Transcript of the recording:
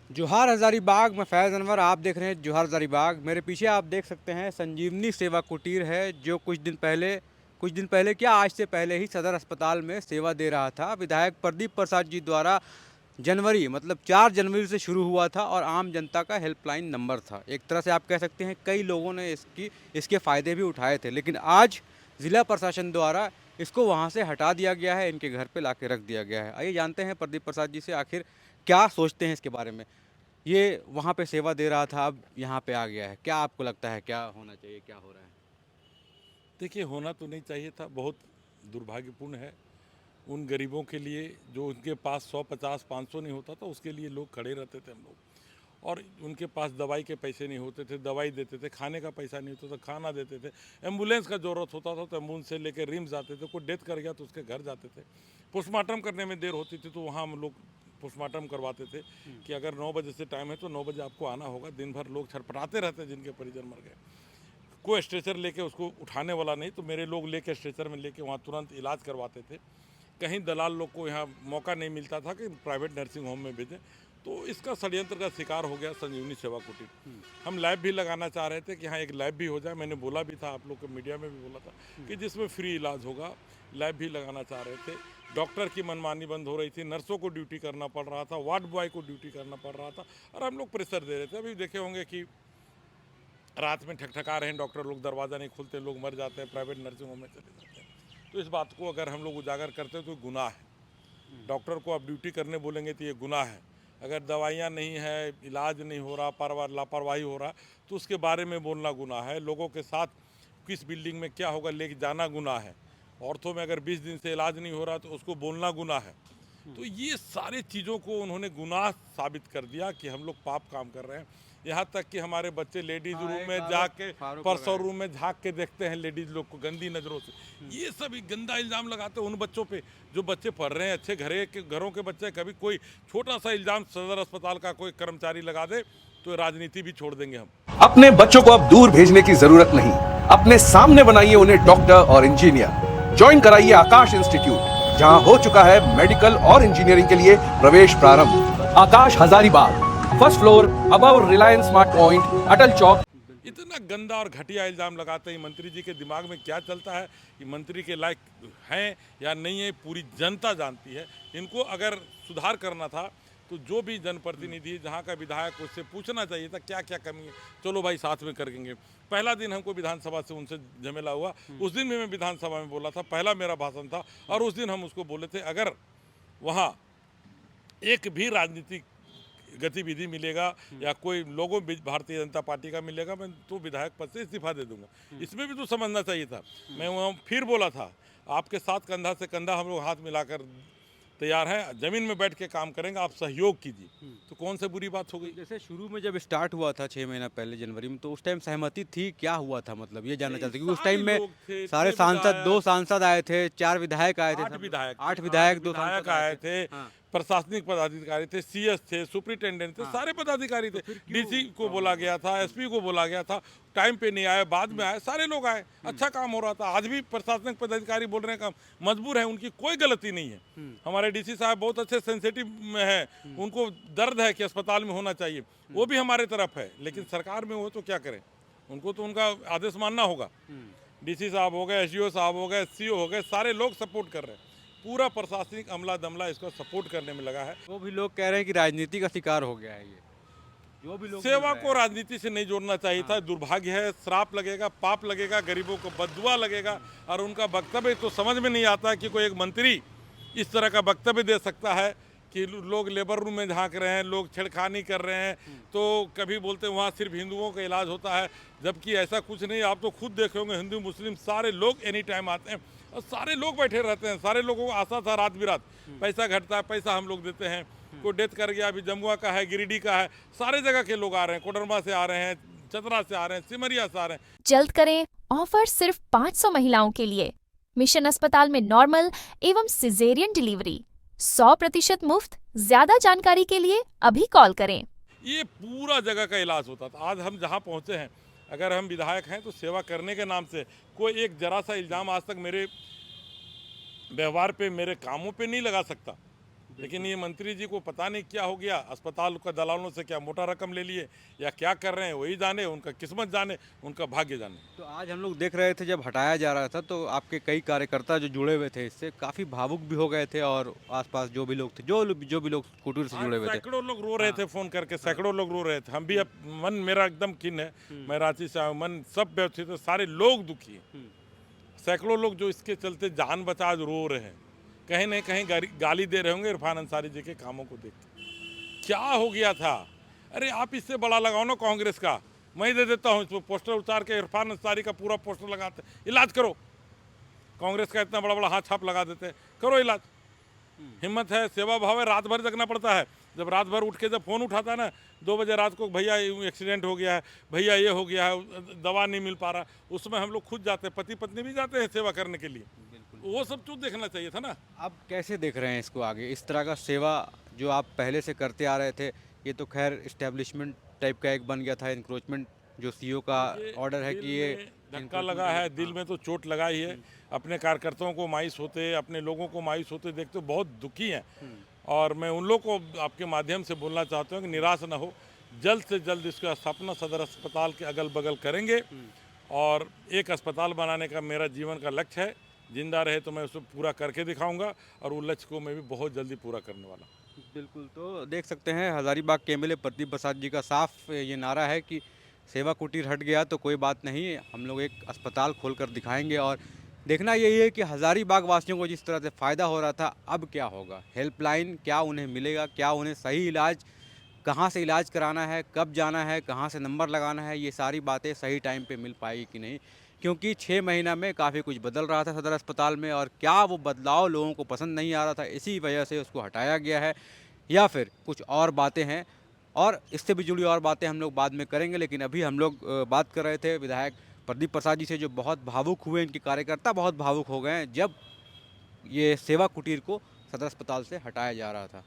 जोहार हज़ारीबाग में फैज़ अनवर आप देख रहे हैं जोहार हज़ारीबाग। मेरे पीछे आप देख सकते हैं संजीवनी सेवा कुटीर है, जो कुछ दिन पहले क्या आज से पहले ही सदर अस्पताल में सेवा दे रहा था। विधायक प्रदीप प्रसाद जी द्वारा जनवरी मतलब 4 जनवरी से शुरू हुआ था और आम जनता का हेल्पलाइन नंबर था। एक तरह से आप कह सकते हैं कई लोगों ने इसके फ़ायदे भी उठाए थे, लेकिन आज ज़िला प्रशासन द्वारा इसको वहाँ से हटा दिया गया है, इनके घर पे लाके रख दिया गया है। आइए जानते हैं प्रदीप प्रसाद जी से आखिर क्या सोचते हैं इसके बारे में। ये वहाँ पे सेवा दे रहा था, अब यहाँ पे आ गया है। क्या आपको लगता है क्या होना चाहिए, क्या हो रहा है? देखिए, होना तो नहीं चाहिए था। बहुत दुर्भाग्यपूर्ण है उन गरीबों के लिए जो उनके पास 100, 50, 500 नहीं होता था, उसके लिए लोग खड़े रहते थे हम लोग। और उनके पास दवाई के पैसे नहीं होते थे, दवाई देते थे, खाने का पैसा नहीं होता था, खाना देते थे। एम्बुलेंस का ज़रूरत होता था तो एम्बुलेंस से लेकर रिम्स जाते थे। कोई डेथ कर गया तो उसके घर जाते थे। पोस्टमार्टम करने में देर होती थी तो वहाँ हम लोग पोस्टमार्टम करवाते थे कि अगर 9 बजे से टाइम है तो 9 बजे आपको आना होगा। दिन भर लोग छटपटाते रहते हैं जिनके परिजन मर गए। कोई स्ट्रेचर लेके उसको उठाने वाला नहीं, तो मेरे लोग लेके स्ट्रेचर में लेके वहाँ तुरंत इलाज करवाते थे। कहीं दलाल लोग को यहाँ मौका नहीं मिलता था कि प्राइवेट नर्सिंग होम में भेजें। तो इसका षड्यंत्र का शिकार हो गया संजीवनी सेवा कुटीर। हम लैब भी लगाना चाह रहे थे कि हाँ एक लैब भी हो जाए। मैंने बोला भी था, आप लोग के मीडिया में भी बोला था कि जिसमें फ्री इलाज होगा। लैब भी लगाना चाह रहे थे। डॉक्टर की मनमानी बंद हो रही थी, नर्सों को ड्यूटी करना पड़ रहा था, वार्ड बॉय को ड्यूटी करना पड़ रहा था, और हम लोग प्रेशर दे रहे थे। अभी देखे होंगे कि रात में ठकठका रहे हैं डॉक्टर लोग, दरवाज़ा नहीं खुलते, लोग मर जाते हैं, प्राइवेट नर्सिंग होम में चले जाते हैं। तो इस बात को अगर हम लोग उजागर करते हैं तो गुनाह है। डॉक्टर को आप ड्यूटी करने बोलेंगे तो ये गुनाह है। अगर दवाइयाँ नहीं है, इलाज नहीं हो रहा, लापरवाही हो रहा, तो उसके बारे में बोलना गुनाह है। लोगों के साथ किस बिल्डिंग में क्या होगा लेके जाना गुनाह है। औरतों में अगर 20 दिन से इलाज नहीं हो रहा तो उसको बोलना गुनाह है। तो ये सारी चीज़ों को उन्होंने गुनाह साबित कर दिया कि हम लोग पाप काम कर रहे हैं। यहाँ तक कि हमारे बच्चे लेडीज़ हाँ, रूम एक में आरोप जाके फारोक परसों लगाया। रूम में झांक के देखते हैं लेडीज़ लोग को गंदी नज़रों से। ये सभी गंदा इल्ज़ाम लगाते हैं उन बच्चों पे जो बच्चे पढ़ रहे हैं, अच्छे घरों के बच्चे। कभी कोई छोटा सा इल्ज़ाम सदर अस्पताल का कोई कर्मचारी लगा दे तो राजनीति भी छोड़ देंगे हम। अपने बच्चों को अब दूर भेजने की जरूरत नहीं। अपने सामने बनाइए उन्हें डॉक्टर और इंजीनियर। ज्वाइन कराइए आकाश इंस्टीट्यूट, जहां हो चुका है मेडिकल और इंजीनियरिंग के लिए प्रवेश प्रारंभ। Aakash Hazaribagh, first floor, above Reliance smart point, Atal Chowk. इतना गंदा और घटिया इल्ज़ाम लगाते हैं। मंत्री जी के दिमाग में क्या चलता है कि मंत्री के लायक हैं या नहीं है, पूरी जनता जानती है। इनको अगर सुधार करना था तो जो भी जनप्रतिनिधि जहाँ का विधायक, उससे पूछना चाहिए था क्या क्या कमी है। चलो भाई साथ में करेंगे। पहला दिन हमको विधानसभा से उनसे झमेला हुआ, उस दिन भी मैं विधानसभा में बोला था, पहला मेरा भाषण था, और उस दिन हम उसको बोले थे अगर वहाँ एक भी राजनीतिक गतिविधि मिलेगा या कोई लोगों भारतीय जनता पार्टी का मिलेगा, मैं तो विधायक पद से इस्तीफा दे दूंगा। इसमें भी तो समझना चाहिए था। मैं वहाँ फिर बोला था आपके साथ कंधा से कंधा हम लोग हाथ मिलाकर तैयार हैं, जमीन में बैठ के काम करेंगे, आप सहयोग कीजिए। तो कौन सी बुरी बात हो गई? जैसे शुरू में जब स्टार्ट हुआ था 6 महीना पहले जनवरी में, तो उस टाइम सहमति थी, क्या हुआ था मतलब ये जानना नहीं, चाहते हैं, क्योंकि उस सारे टाइम में लोग थे, सारे 6 सांसद, 2 विधायक, सांसद आए थे, 4 विधायक आए थे, 8 सब विधायक थे, 8 8 विधायक, 2 विधायक सांसद आए आए थे। थे, हाँ, प्रशासनिक पदाधिकारी थे, सीएस थे, सुपरिटेंडेंट थे, हाँ। सारे पदाधिकारी तो थे। फिर क्यों डीसी को प्रॉब्लम बोला हुआ? गया था, एसपी को बोला गया था, टाइम पे नहीं आए, बाद में आए, सारे लोग आए, अच्छा काम हो रहा था। आज भी प्रशासनिक पदाधिकारी बोल रहे हैं काम मजबूर है, उनकी कोई गलती नहीं है। हमारे डीसी साहब बहुत अच्छे सेंसिटिव में है, उनको दर्द है कि अस्पताल में होना चाहिए, वो भी हमारे तरफ है। लेकिन सरकार में हो तो क्या करें, उनको तो उनका आदेश मानना होगा। डीसी साहब हो गए, एसडीओ साहब हो गए, सीओ हो गए, सारे लोग सपोर्ट कर रहे हैं। पूरा प्रशासनिक अमला दमला इसको सपोर्ट करने में लगा है। वो भी लोग कह रहे हैं कि राजनीति का शिकार हो गया है ये, जो भी लोग बोल सेवा रहे को हैं। राजनीति से नहीं जोड़ना चाहिए था। दुर्भाग्य है, श्राप लगेगा, पाप लगेगा, गरीबों को बद्दुआ लगेगा। और उनका वक्तव्य तो समझ में नहीं आता कि कोई एक मंत्री इस तरह का वक्तव्य दे सकता है कि लोग लेबर रूम में झांक रहे हैं, लोग छेड़खानी कर रहे हैं। तो कभी बोलते हैं वहाँ सिर्फ हिंदुओं का इलाज होता है, जबकि ऐसा कुछ नहीं। आप तो खुद देखे होंगे, हिंदू मुस्लिम सारे लोग एनी टाइम आते हैं और सारे लोग बैठे रहते हैं। सारे लोगों को आशा था रात बिरात, पैसा घटता है, पैसा हम लोग देते हैं। कोई डेथ कर गया, अभी जमुआ का है, गिरिडीह का है, सारे जगह के लोग आ रहे हैं, कोडरमा से आ रहे हैं, चतरा से आ रहे हैं, सिमरिया से आ रहे हैं। जल्द करें, ऑफर सिर्फ 500 महिलाओं के लिए। मिशन अस्पताल में नॉर्मल एवं सिजेरियन डिलीवरी 100% मुफ्त। ज्यादा जानकारी के लिए अभी कॉल करें। ये पूरा जगह का इलाज होता था। आज हम जहाँ पहुँचे हैं, अगर हम विधायक हैं तो सेवा करने के नाम से कोई एक जरा सा इल्ज़ाम आज तक मेरे व्यवहार पे, मेरे कामों पे नहीं लगा सकता। लेकिन ये मंत्री जी को पता नहीं क्या हो गया, अस्पताल का दलालों से क्या मोटा रकम ले लिए या क्या कर रहे हैं, वही जाने, उनका किस्मत जाने, उनका भाग्य जाने। तो आज हम लोग देख रहे थे जब हटाया जा रहा था तो आपके कई कार्यकर्ता जो जुड़े हुए थे इससे काफ़ी भावुक भी हो गए थे, और आसपास जो भी लोग थे, जो भी लोग कुटीर से जुड़े हुए थे। सैकड़ों लोग रो रहे थे, फोन करके सैकड़ों लोग रो रहे थे। हम भी अब मन मेरा एकदम खिन्न है, मैं रांची से आया हूं, मन सब व्यवस्थित है, सारे लोग दुखी हैं। सैकड़ों लोग जो इसके चलते जान बचा आज रो रहे हैं, कहीं न कहीं गाली दे रहे होंगे इरफान अंसारी जी के कामों को देख के। क्या हो गया था? अरे आप इससे बड़ा लगाओ ना कांग्रेस का, मैं दे देता हूँ, इसमें पोस्टर उतार के इरफान अंसारी का पूरा पोस्टर लगाते, इलाज करो। कांग्रेस का इतना बड़ा बड़ा हाथ छाप लगा देते, करो इलाज। हिम्मत है, सेवा भाव है, रात भर जगना पड़ता है। जब रात भर उठ के जब फ़ोन उठाता है ना 2 बजे रात को, भैया एक्सीडेंट हो गया है, भैया ये हो गया है, दवा नहीं मिल पा रहा, उसमें हम लोग खुद जाते हैं, पति पत्नी भी जाते हैं सेवा करने के लिए। वो सब तो देखना चाहिए था ना। आप कैसे देख रहे हैं इसको आगे, इस तरह का सेवा जो आप पहले से करते आ रहे थे, ये तो खैर इस्टेब्लिशमेंट टाइप का एक बन गया था, इंक्रोचमेंट जो सीईओ का ऑर्डर है दिल कि ये में धक्का लगा है, दिल में तो चोट लगा ही है। अपने कार्यकर्ताओं को मायूस होते, अपने लोगों को मायूस होते देखते बहुत दुखी हैं। और मैं उन लोगों को आपके माध्यम से बोलना चाहता हूँ कि निराश न हो, जल्द से जल्द इसका स्थापना सदर अस्पताल के अगल बगल करेंगे। और एक अस्पताल बनाने का मेरा जीवन का लक्ष्य है, जिंदा रहे तो मैं उसको पूरा करके दिखाऊंगा, और वो लक्ष्य को मैं भी बहुत जल्दी पूरा करने वाला हूं। बिल्कुल। तो देख सकते हैं हज़ारीबाग के एमएलए प्रदीप प्रसाद जी का साफ ये नारा है कि सेवा कुटीर हट गया तो कोई बात नहीं, हम लोग एक अस्पताल खोलकर दिखाएंगे। और देखना यही है कि हज़ारीबाग वासियों को जिस तरह से फ़ायदा हो रहा था, अब क्या होगा, हेल्पलाइन क्या उन्हें मिलेगा, क्या उन्हें सही इलाज, कहाँ से इलाज कराना है, कब जाना है, कहाँ से नंबर लगाना है, ये सारी बातें सही टाइम पे मिल पाएगी कि नहीं। क्योंकि 6 महीना में काफ़ी कुछ बदल रहा था सदर अस्पताल में, और क्या वो बदलाव लोगों को पसंद नहीं आ रहा था, इसी वजह से उसको हटाया गया है, या फिर कुछ और बातें हैं। और इससे भी जुड़ी और बातें हम लोग बाद में करेंगे, लेकिन अभी हम लोग बात कर रहे थे विधायक प्रदीप प्रसाद जी से, जो बहुत भावुक हुए, इनके कार्यकर्ता बहुत भावुक हो गए हैं जब ये सेवा कुटीर को सदर अस्पताल से हटाया जा रहा था।